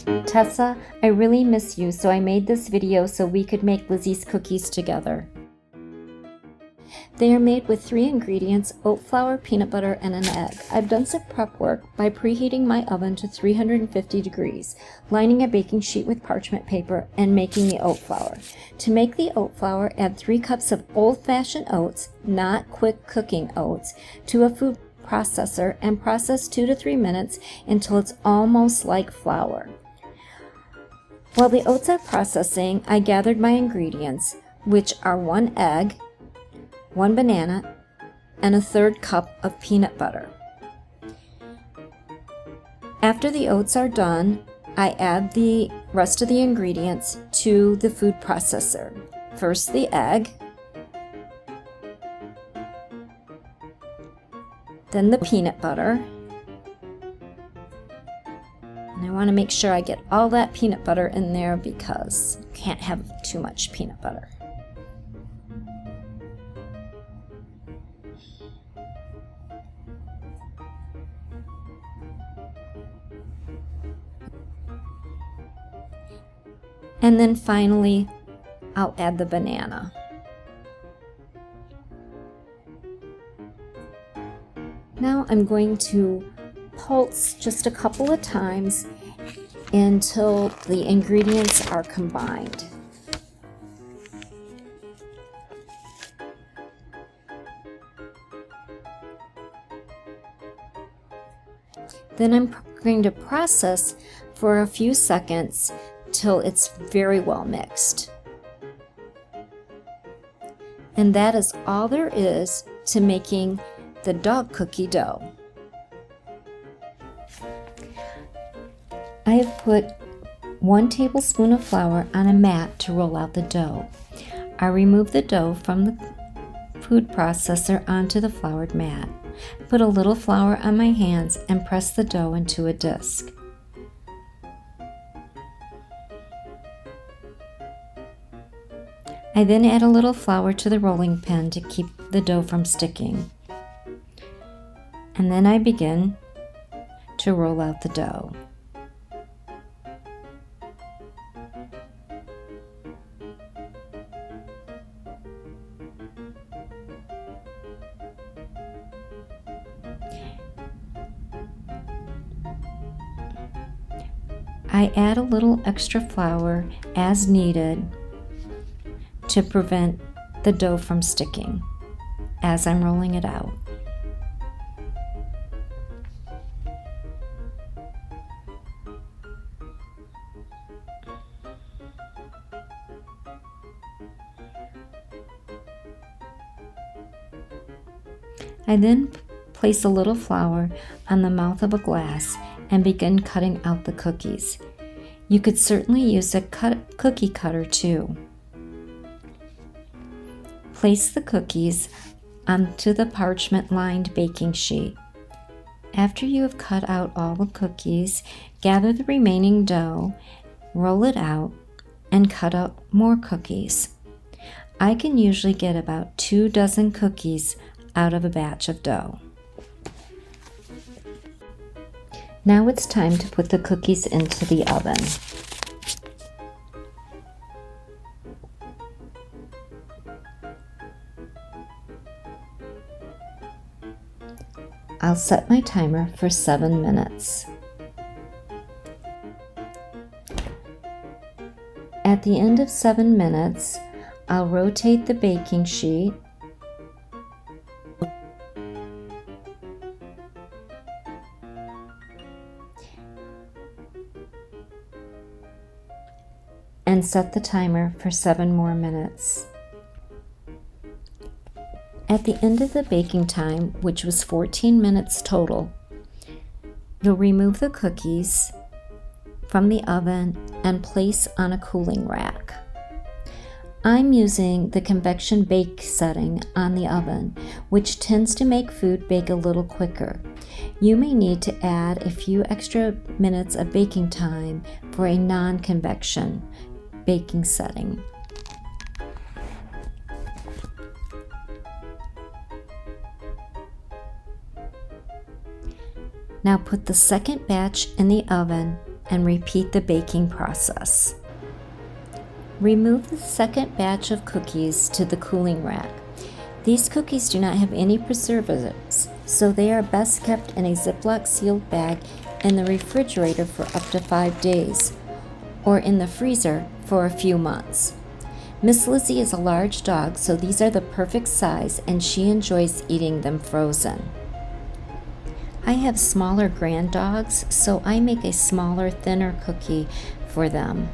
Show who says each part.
Speaker 1: Tessa, I really miss you, so I made this video so we could make Lizzie's cookies together. They are made with 3 ingredients: oat flour, peanut butter, and an egg. I've done some prep work by preheating my oven to 350 degrees, lining a baking sheet with parchment paper, and making the oat flour. To make the oat flour, add 3 cups of old-fashioned oats, not quick cooking oats, to a food processor and process 2 to 3 minutes until it's almost like flour. While the oats are processing, I gathered my ingredients, which are 1 egg, 1 banana, and a 1/3 cup of peanut butter. After the oats are done, I add the rest of the ingredients to the food processor. First the egg, then the peanut butter, and I want to make sure I get all that peanut butter in there because you can't have too much peanut butter. And then finally, I'll add the banana. Now I'm going to pulse just a couple of times until the ingredients are combined. Then I'm going to process for a few seconds till it's very well mixed. And that is all there is to making the dog cookie dough. I have put 1 tablespoon of flour on a mat to roll out the dough. I remove the dough from the food processor onto the floured mat. Put a little flour on my hands and press the dough into a disc. I then add a little flour to the rolling pin to keep the dough from sticking. And then I begin to roll out the dough. I add a little extra flour as needed to prevent the dough from sticking as I'm rolling it out. I then place a little flour on the mouth of a glass and begin cutting out the cookies. You could certainly use a cookie cutter too. Place the cookies onto the parchment-lined baking sheet. After you have cut out all the cookies, gather the remaining dough, roll it out, and cut out more cookies. I can usually get about 2 dozen cookies out of a batch of dough. Now it's time to put the cookies into the oven. I'll set my timer for 7 minutes. At the end of 7 minutes, I'll rotate the baking sheet and set the timer for 7 more minutes. At the end of the baking time, which was 14 minutes total, you'll remove the cookies from the oven and place on a cooling rack. I'm using the convection bake setting on the oven, which tends to make food bake a little quicker. You may need to add a few extra minutes of baking time for a non-convection baking setting. Now put the second batch in the oven and repeat the baking process. Remove the second batch of cookies to the cooling rack. These cookies do not have any preservatives, so they are best kept in a Ziploc sealed bag in the refrigerator for up to 5 days, or in the freezer for a few months. Miss Lizzie is a large dog, so these are the perfect size, and she enjoys eating them frozen. I have smaller grand dogs, so I make a smaller, thinner cookie for them.